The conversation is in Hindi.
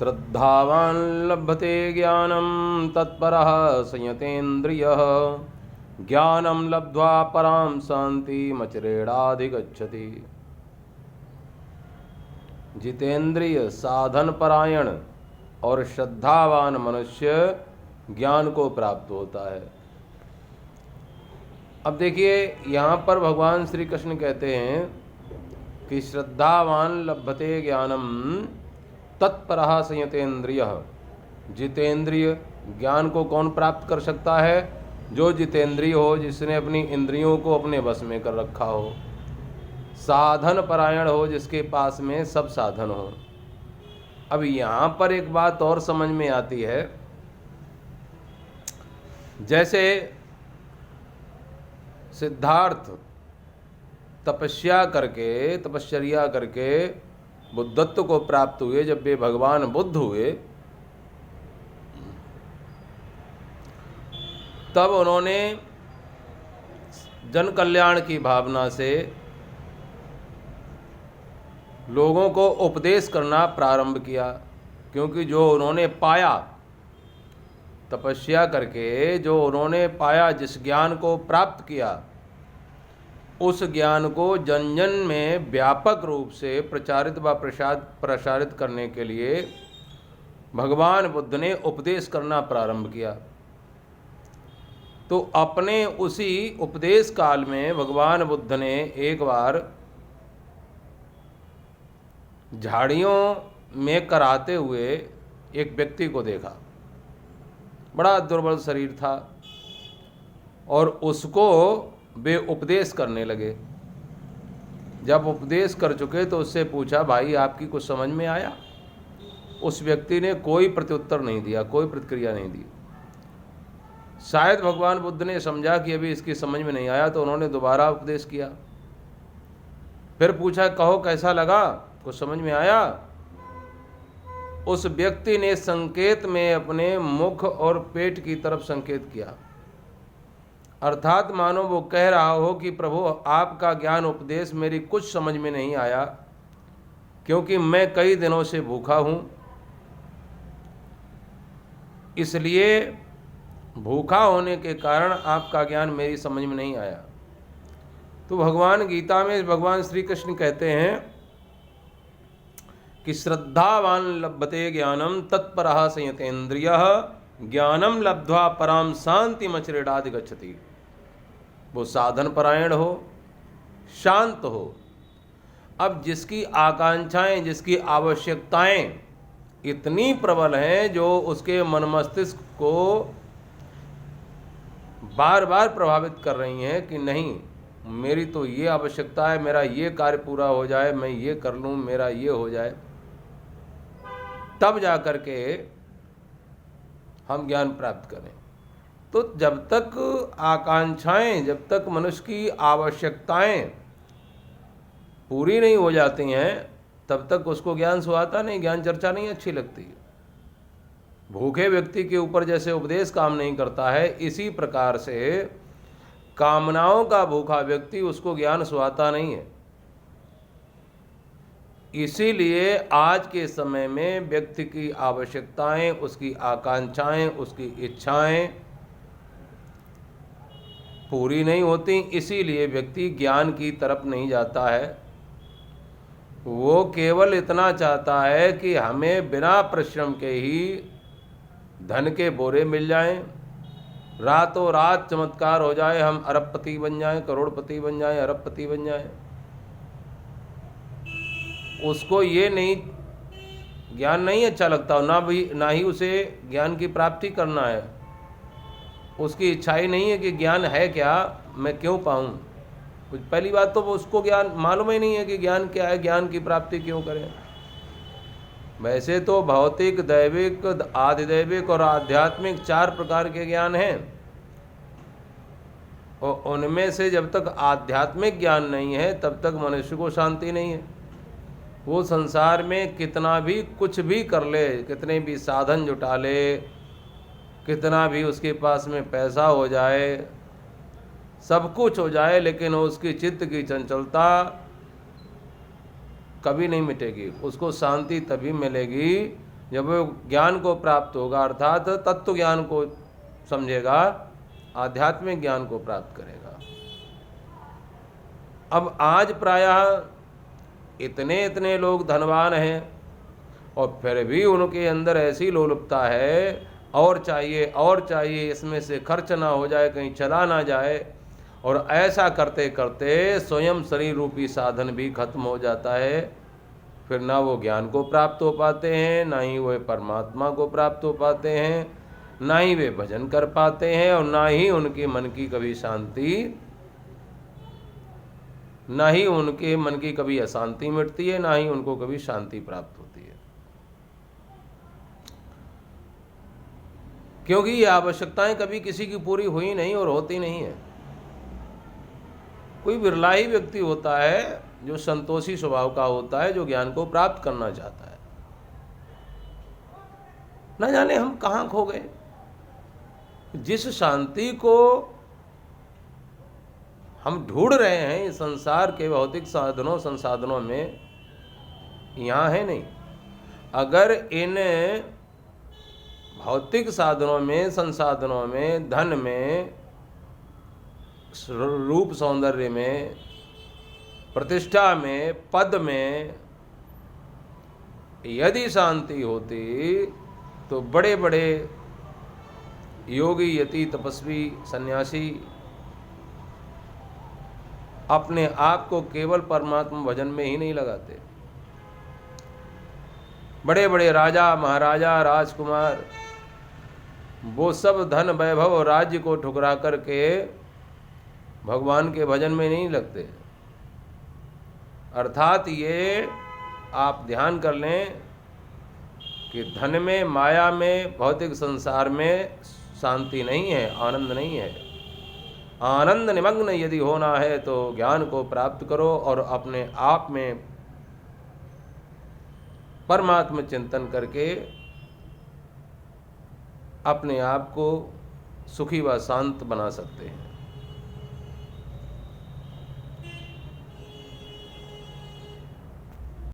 श्रद्धावान् लभते ज्ञानं तत्परः संयतेन्द्रियः ज्ञानं लब्ध्वा परां शान्तिमचिरेणाधिगच्छति। जितेंद्रिय साधन परायण और श्रद्धावान मनुष्य ज्ञान को प्राप्त होता है। अब देखिए यहाँ पर भगवान श्री कृष्ण कहते हैं कि श्रद्धावान लभते ज्ञानम तत्परः संयतेन्द्रियः। जितेंद्रिय ज्ञान को कौन प्राप्त कर सकता है? जो जितेंद्रिय हो, जिसने अपनी इंद्रियों को अपने वश में कर रखा हो। साधन परायण हो, जिसके पास में सब साधन हो। अब यहाँ पर एक बात और समझ में आती है, जैसे सिद्धार्थ तपस्या करके बुद्धत्व को प्राप्त हुए। जब वे भगवान बुद्ध हुए तब उन्होंने जन कल्याण की भावना से लोगों को उपदेश करना प्रारंभ किया। क्योंकि जो उन्होंने पाया तपस्या करके, जो उन्होंने पाया, जिस ज्ञान को प्राप्त किया, उस ज्ञान को जन जन में व्यापक रूप से प्रसारित करने के लिए भगवान बुद्ध ने उपदेश करना प्रारंभ किया। तो अपने उसी उपदेश काल में भगवान बुद्ध ने एक बार झाड़ियों में कराते हुए एक व्यक्ति को देखा। बड़ा दुर्बल शरीर था और उसको वे उपदेश करने लगे। जब उपदेश कर चुके तो उससे पूछा, भाई आपकी कुछ समझ में आया? उस व्यक्ति ने कोई प्रत्युत्तर नहीं दिया, कोई प्रतिक्रिया नहीं दी। शायद भगवान बुद्ध ने समझा कि अभी इसकी समझ में नहीं आया, तो उन्होंने दोबारा उपदेश किया। फिर पूछा, कहो कैसा लगा, कुछ समझ में आया? उस व्यक्ति ने संकेत में अपने मुख और पेट की तरफ संकेत किया। अर्थात मानो वो कह रहा हो कि प्रभु आपका ज्ञान उपदेश मेरी कुछ समझ में नहीं आया, क्योंकि मैं कई दिनों से भूखा हूं, इसलिए भूखा होने के कारण आपका ज्ञान मेरी समझ में नहीं आया। तो भगवान गीता में भगवान श्री कृष्ण कहते हैं कि श्रद्धावान लभते ज्ञानम तत्परः संयतेन्द्रियः ज्ञानम लब्ध्वा पराम शांतिमचिरेणाधिगच्छति। वो साधन परायण हो, शांत हो। अब जिसकी आकांक्षाएं, जिसकी आवश्यकताएं इतनी प्रबल हैं, जो उसके मन मस्तिष्क को बार बार प्रभावित कर रही हैं कि नहीं, मेरी तो ये आवश्यकता है, मेरा ये कार्य पूरा हो जाए, मैं ये कर लूँ, मेरा ये हो जाए, तब जा कर के हम ज्ञान प्राप्त करें। तो जब तक आकांक्षाएं, जब तक मनुष्य की आवश्यकताएं पूरी नहीं हो जाती हैं, तब तक उसको ज्ञान सुहाता नहीं, ज्ञान चर्चा नहीं अच्छी लगती। भूखे व्यक्ति के ऊपर जैसे उपदेश काम नहीं करता है, इसी प्रकार से कामनाओं का भूखा व्यक्ति, उसको ज्ञान सुहाता नहीं है। इसीलिए आज के समय में व्यक्ति की आवश्यकताएं, उसकी आकांक्षाएं, उसकी इच्छाएं पूरी नहीं होती, इसीलिए व्यक्ति ज्ञान की तरफ नहीं जाता है। वो केवल इतना चाहता है कि हमें बिना परिश्रम के ही धन के बोरे मिल जाएं, रातों रात चमत्कार हो जाए, हम अरबपति बन जाएं, करोड़पति बन जाएं, अरबपति बन जाएं। उसको ये नहीं, ज्ञान नहीं अच्छा लगता, ना ही उसे ज्ञान की प्राप्ति करना है। उसकी इच्छा ही नहीं है कि ज्ञान है क्या, मैं क्यों पाऊँ। कुछ पहली बात तो वो उसको ज्ञान मालूम ही नहीं है कि ज्ञान क्या है, ज्ञान की प्राप्ति क्यों करें। वैसे तो भौतिक, दैविक, आधिदैविक और आध्यात्मिक 4 प्रकार के ज्ञान हैं, और उनमें से जब तक आध्यात्मिक ज्ञान नहीं है तब तक मनुष्य को शांति नहीं है। वो संसार में कितना भी कुछ भी कर ले, कितने भी साधन जुटा ले, कितना भी उसके पास में पैसा हो जाए, सब कुछ हो जाए, लेकिन उसकी चित्त की चंचलता कभी नहीं मिटेगी। उसको शांति तभी मिलेगी जब वो ज्ञान को प्राप्त होगा अर्थात तत्व ज्ञान को समझेगा, आध्यात्मिक ज्ञान को प्राप्त करेगा। अब आज प्रायः इतने इतने लोग धनवान हैं और फिर भी उनके अंदर ऐसी लोलुपता है, और चाहिए, इसमें से खर्च ना हो जाए, कहीं चला ना जाए, और ऐसा करते करते स्वयं शरीर रूपी साधन भी खत्म हो जाता है। फिर ना वो ज्ञान को प्राप्त हो पाते हैं, ना ही वे परमात्मा को प्राप्त हो पाते हैं, ना ही वे भजन कर पाते हैं, और ना ही उनके मन की कभी शांति, ना ही उनके मन की कभी अशांति मिटती है, ना ही उनको कभी शांति प्राप्त होती है। क्योंकि ये आवश्यकताएं कभी किसी की पूरी हुई नहीं और होती नहीं है। कोई बिरला ही व्यक्ति होता है जो संतोषी स्वभाव का होता है, जो ज्ञान को प्राप्त करना चाहता है। न जाने हम कहाँ खो गए। जिस शांति को हम ढूंढ रहे हैं इस संसार के भौतिक साधनों संसाधनों में, यहाँ है नहीं। अगर इन भौतिक साधनों में, संसाधनों में, धन में, रूप सौंदर्य में, प्रतिष्ठा में, पद में यदि शांति होती तो बड़े बड़े योगी, यति, तपस्वी, सन्यासी अपने आप को केवल परमात्मा भजन में ही नहीं लगाते। बड़े बड़े राजा, महाराजा, राजकुमार, वो सब धन, वैभव और राज्य को ठुकरा करके भगवान के भजन में नहीं लगते। अर्थात ये आप ध्यान कर लें कि धन में, माया में, भौतिक संसार में शांति नहीं है, आनंद नहीं है। आनंद निमग्न यदि होना है तो ज्ञान को प्राप्त करो और अपने आप में परमात्मा चिंतन करके अपने आप को सुखी व शांत बना सकते हैं।